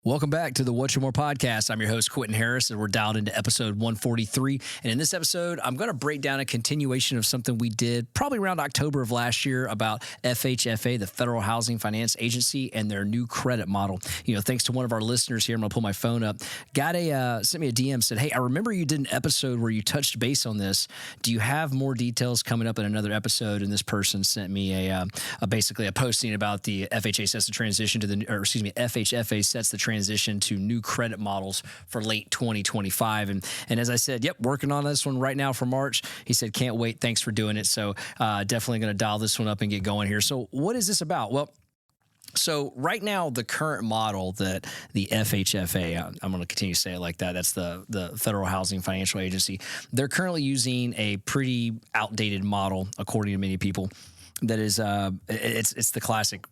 Welcome back to the What You More podcast. I'm your host, Quinton Harris, and we're dialed into episode 143. And in this episode, I'm going to break down a continuation of something we did probably around October of last year about FHFA, the Federal Housing Finance Agency, and their new credit model. You know, thanks to one of our listeners here, I'm going to pull my phone up, sent me a DM, said, hey, I remember you did an episode where you touched base on this. Do you have more details coming up in another episode? And this person sent me basically a posting about the FHA sets the transition to FHFA sets the transition to new credit models for late 2025. And as I said, yep, working on this one right now for March. He said, can't wait. Thanks for doing it. So definitely going to dial this one up and get going here. So what is this about? Well, so right now, the current model that the FHFA, I'm going to continue to say it like that, that's the Federal Housing Financial Agency, they're currently using a pretty outdated model, according to many people, that is, it's the classic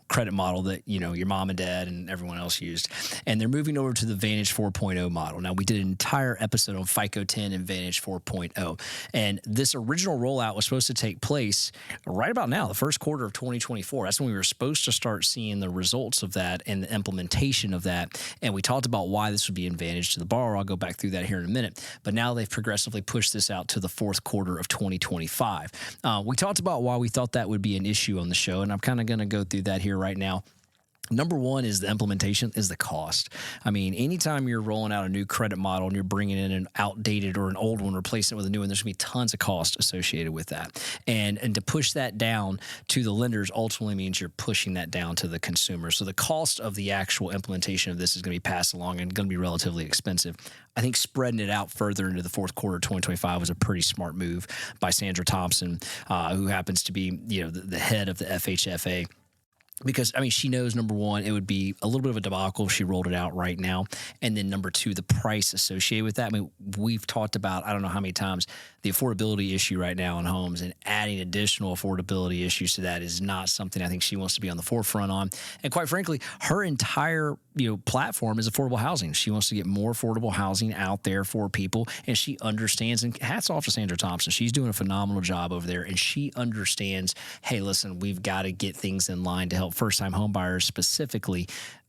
credit model that, your mom and dad and everyone else used. And they're moving over to the Vantage 4.0 model. Now, we did an entire episode on FICO 10 and Vantage 4.0. And this original rollout was supposed to take place right about now, the first quarter of 2024. That's when we were supposed to start seeing the results of that and the implementation of that. And we talked about why this would be an advantage to the borrower. I'll go back through that here in a minute. But now they've progressively pushed this out to the fourth quarter of 2025. We talked about why we thought that would be an issue on the show, and I'm kind of going to go through that here right now. Number one is the implementation, is the cost. I mean, anytime you're rolling out a new credit model and you're bringing in an outdated or an old one, replacing it with a new one, there's going to be tons of cost associated with that. And to push that down to the lenders ultimately means you're pushing that down to the consumer. So the cost of the actual implementation of this is going to be passed along and going to be relatively expensive. I think spreading it out further into the fourth quarter of 2025 was a pretty smart move by Sandra Thompson, who happens to be, the head of the FHFA. Because, I mean, she knows, number one, it would be a little bit of a debacle if she rolled it out right now. And then number two, the price associated with that. I mean, we've talked about, I don't know how many times, the affordability issue right now in homes, and adding additional affordability issues to that is not something I think she wants to be on the forefront on. And quite frankly, her entire platform is affordable housing. She wants to get more affordable housing out there for people, and she understands, and hats off to Sandra Thompson. She's doing a phenomenal job over there, and she understands, hey, listen, we've got to get things in line to help first-time home buyers specifically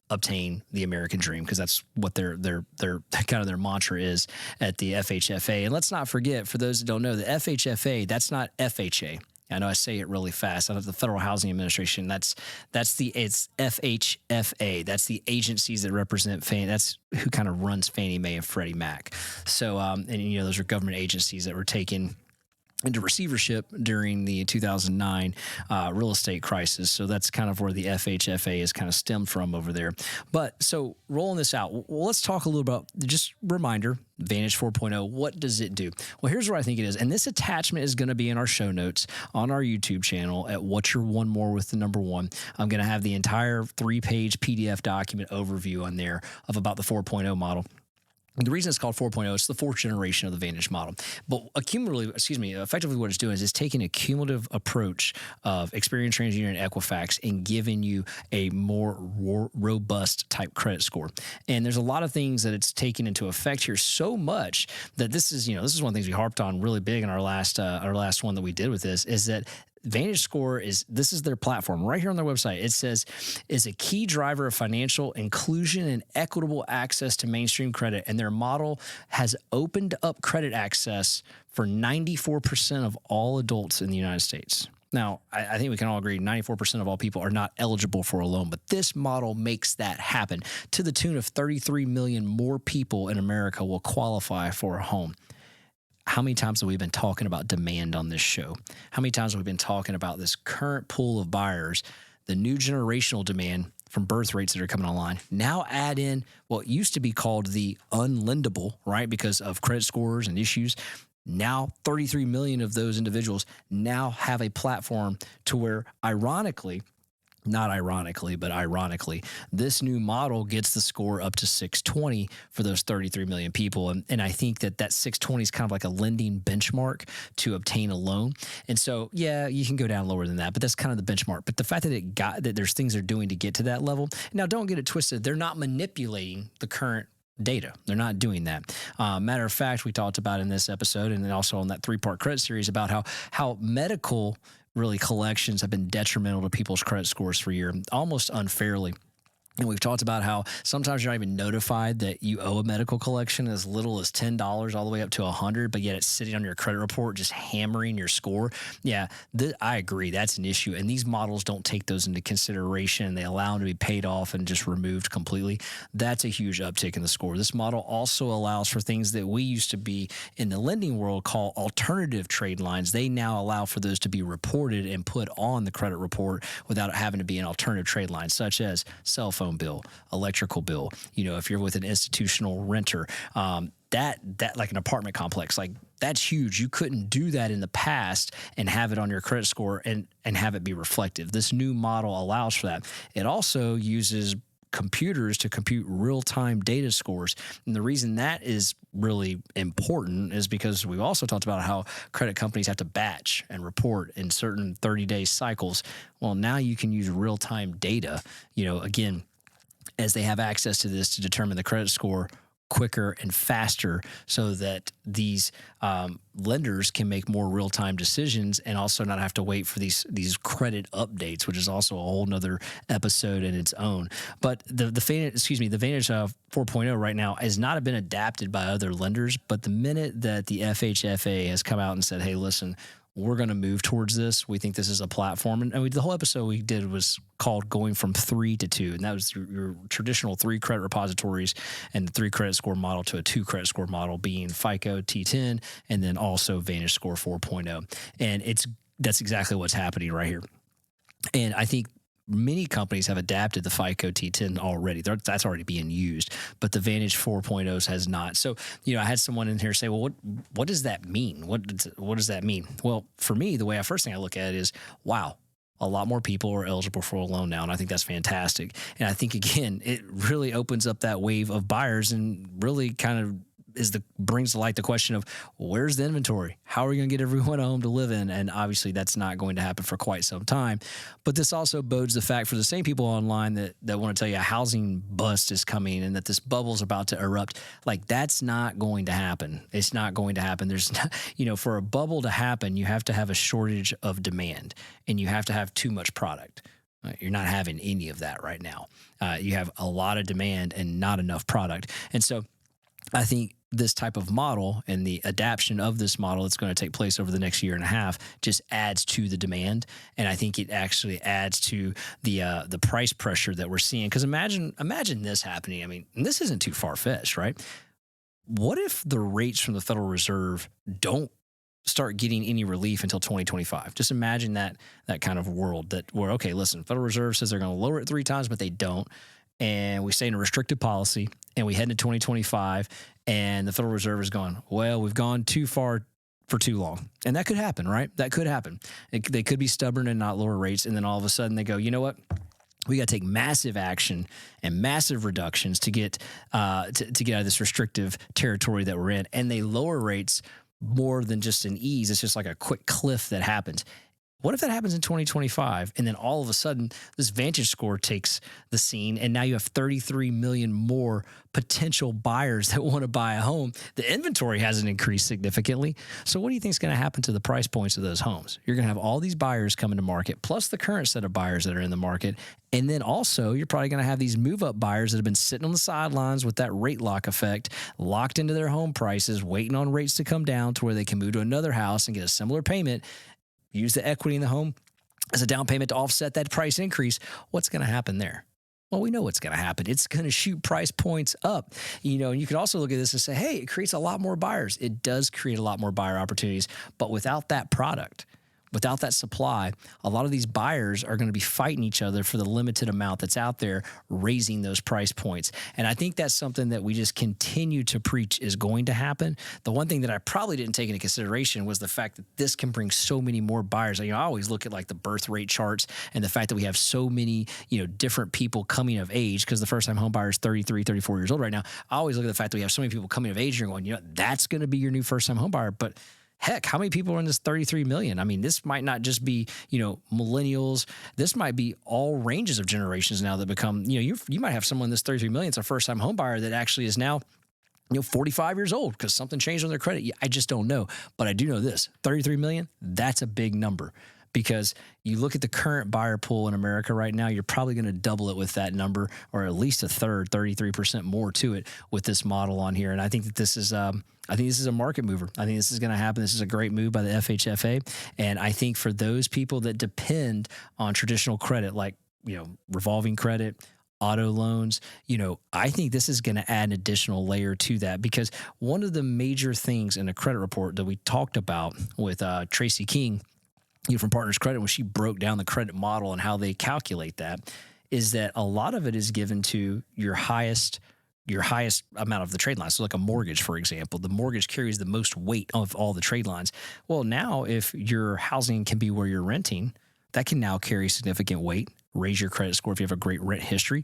obtain the American dream, because that's what their kind of their mantra is at the FHFA. And let's not forget, for those that don't know, the FHFA, that's not FHA. I know I say it really fast. Out of the Federal Housing Administration, it's FHFA. That's the agencies that represent that's who kind of runs Fannie Mae and Freddie Mac. So, those are government agencies that were taken into receivership during the 2009 real estate crisis. So that's kind of where the FHFA is kind of stemmed from over there. But so rolling this out, well, let's talk a little about, just reminder, Vantage 4.0, what does it do? Well, here's what I think it is. And this attachment is going to be in our show notes on our YouTube channel at What's Your One More with the number one. I'm going to have the entire 3-page PDF document overview on there of about the 4.0 model. The reason it's called 4.0, it's the fourth generation of the Vantage model. But effectively what it's doing is it's taking a cumulative approach of Experian, TransUnion, and Equifax and giving you a more robust type credit score. And there's a lot of things that it's taking into effect here, so much that this is one of the things we harped on really big in our last one that we did with this, is that VantageScore this is their platform right here on their website. It says, is a key driver of financial inclusion and equitable access to mainstream credit. And their model has opened up credit access for 94% of all adults in the United States. Now, I think we can all agree 94% of all people are not eligible for a loan, but this model makes that happen to the tune of 33 million more people in America will qualify for a home. How many times have we been talking about demand on this show? How many times have we been talking about this current pool of buyers, the new generational demand from birth rates that are coming online? Now add in what used to be called the unlendable, right, because of credit scores and issues. Now 33 million of those individuals now have a platform to where, not ironically, but ironically, this new model gets the score up to 620 for those 33 million people. And I think that 620 is kind of like a lending benchmark to obtain a loan. And so, yeah, you can go down lower than that, but that's kind of the benchmark. But the fact that there's things they're doing to get to that level. Now, don't get it twisted. They're not manipulating the current data. They're not doing that. Matter of fact, we talked about in this episode and then also on that 3-part credit series about how medical collections have been detrimental to people's credit scores for a year, almost unfairly. And we've talked about how sometimes you're not even notified that you owe a medical collection as little as $10 all the way up to $100, but yet it's sitting on your credit report, just hammering your score. Yeah, I agree. That's an issue. And these models don't take those into consideration. They allow them to be paid off and just removed completely. That's a huge uptick in the score. This model also allows for things that we used to be in the lending world call alternative trade lines. They now allow for those to be reported and put on the credit report without having to be an alternative trade line, such as cell phone bill, electrical bill. If you're with an institutional renter, that like an apartment complex, like that's huge. You couldn't do that in the past and have it on your credit score and have it be reflective. This new model allows for that. It also uses computers to compute real-time data scores. And the reason that is really important is because we've also talked about how credit companies have to batch and report in certain 30-day cycles. Well, now you can use real-time data, again, as they have access to this to determine the credit score quicker and faster so that these lenders can make more real-time decisions and also not have to wait for these credit updates, which is also a whole nother episode in its own. But the Vantage 4.0 right now has not been adapted by other lenders, but the minute that the FHFA has come out and said, hey, listen, we're going to move towards this. We think this is a platform. And the whole episode we did was called Going from 3 to 2. And that was your traditional 3 credit repositories and the 3 credit score model to a 2 credit score model being FICO T10 and then also VantageScore 4.0. And that's exactly what's happening right here. And I think many companies have adapted the FICO T10 already. That's already being used, but the Vantage 4.0s has not. So, I had someone in here say, well, what does that mean? What does that mean? Well, for me, the way first thing I look at it is, wow, a lot more people are eligible for a loan now. And I think that's fantastic. And I think, again, it really opens up that wave of buyers and really kind of brings to light the question of where's the inventory? How are we going to get everyone a home to live in? And obviously that's not going to happen for quite some time. But this also bodes the fact for the same people online that want to tell you a housing bust is coming and that this bubble is about to erupt. Like, that's not going to happen. It's not going to happen. There's not, for a bubble to happen, you have to have a shortage of demand and you have to have too much product. You're not having any of that right now. You have a lot of demand and not enough product. And so I think this type of model and the adaptation of this model that's going to take place over the next year and a half just adds to the demand. And I think it actually adds to the price pressure that we're seeing. Because imagine this happening. I mean, and this isn't too far-fetched, right? What if the rates from the Federal Reserve don't start getting any relief until 2025? Just imagine that kind of world where, okay, listen, Federal Reserve says they're going to lower it 3 times, but they don't. And we stay in a restrictive policy and we head into 2025 and the Federal Reserve is going, well, we've gone too far for too long. And that could happen, right? That could happen. They could be stubborn and not lower rates. And then all of a sudden they go, you know what? We got to take massive action and massive reductions to get to get out of this restrictive territory that we're in. And they lower rates more than just an ease. It's just like a quick cliff that happens. What if that happens in 2025 and then all of a sudden this VantageScore takes the scene and now you have 33 million more potential buyers that want to buy a home? The inventory hasn't increased significantly. So what do you think is going to happen to the price points of those homes? You're going to have all these buyers coming to market plus the current set of buyers that are in the market. And then also you're probably going to have these move-up buyers that have been sitting on the sidelines with that rate lock effect, locked into their home prices, waiting on rates to come down to where they can move to another house and get a similar payment. Use the equity in the home as a down payment to offset that price increase. What's going to happen there? Well, we know what's going to happen. It's going to shoot price points up. And you can also look at this and say, hey, it creates a lot more buyers. It does create a lot more buyer opportunities. But without that product, without that supply, a lot of these buyers are going to be fighting each other for the limited amount that's out there, raising those price points. And I think that's something that we just continue to preach is going to happen. The one thing that I probably didn't take into consideration was the fact that this can bring so many more buyers. I always look at like the birth rate charts and the fact that we have so many, different people coming of age, because the first time home buyer is 33, 34 years old right now. I always look at the fact that we have so many people coming of age and you're going, that's going to be your new first time home buyer. But heck, how many people are in this 33 million? I mean, this might not just be, millennials. This might be all ranges of generations now that become, you might have someone in this 33 million, it's a first time home buyer that actually is now 45 years old because something changed on their credit. I just don't know. But I do know this, 33 million, that's a big number. because you look at the current buyer pool in America right now, you're probably going to double it with that number, or at least a third, 33% more to it with this model on here. And I think that this is a market mover. I think this is going to happen. This is a great move by the FHFA. And I think for those people that depend on traditional credit, like, revolving credit, auto loans, I think this is going to add an additional layer to that, because one of the major things in a credit report that we talked about with Tracy King, from Partners Credit, when she broke down the credit model and how they calculate that, is that a lot of it is given to your highest amount of the trade lines. So like a mortgage, for example, the mortgage carries the most weight of all the trade lines. Well, now if your housing can be where you're renting, that can now carry significant weight, raise your credit score if you have a great rent history.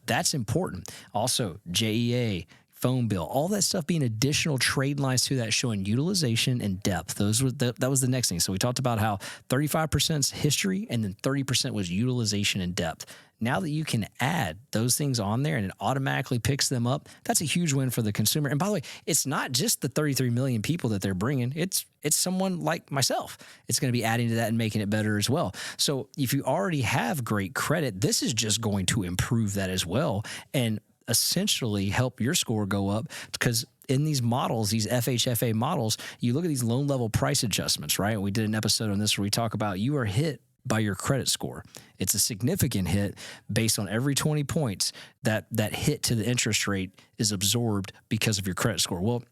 That's important. Also, JEA, phone bill, all that stuff being additional trade lines to that, showing utilization and depth. That was the next thing. So we talked about how 35% history and then 30% was utilization and depth. Now that you can add those things on there and it automatically picks them up, that's a huge win for the consumer. And by the way, it's not just the 33 million people that they're bringing. It's someone like myself. It's going to be adding to that and making it better as well. So if you already have great credit, this is just going to improve that as well, and essentially help your score go up, because in these models, these FHFA models, you look at these loan level price adjustments, right? We did an episode on this where we talk about you are hit by your credit score. It's a significant hit based on every 20 points that hit to the interest rate is absorbed because of your credit score. Well,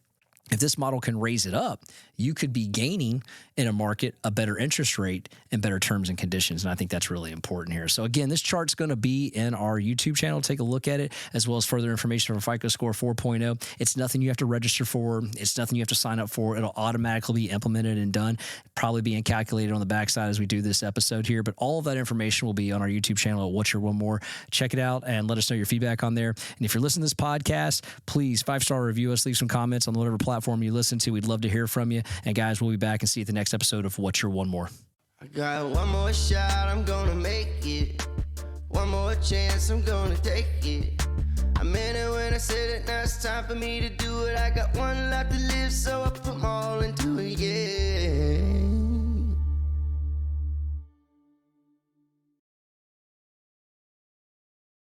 if this model can raise it up, you could be gaining in a market a better interest rate and better terms and conditions. And I think that's really important here. So again, this chart's going to be in our YouTube channel. Take a look at it, as well as further information for FICO Score 4.0. It's nothing you have to register for. It's nothing you have to sign up for. It'll automatically be implemented and done, probably being calculated on the backside as we do this episode here. But all of that information will be on our YouTube channel at What's Your One More. Check it out and let us know your feedback on there. And if you're listening to this podcast, please 5-star review us, leave some comments on whatever platform you listen to. We'd love to hear from you. And guys, we'll be back and see you at the next episode of What's Your One More. I got one more shot, I'm gonna make it. One more chance, I'm gonna take it. I meant it when I said it, now it's time for me to do it. I got one life to live, so I put my all into it, yeah.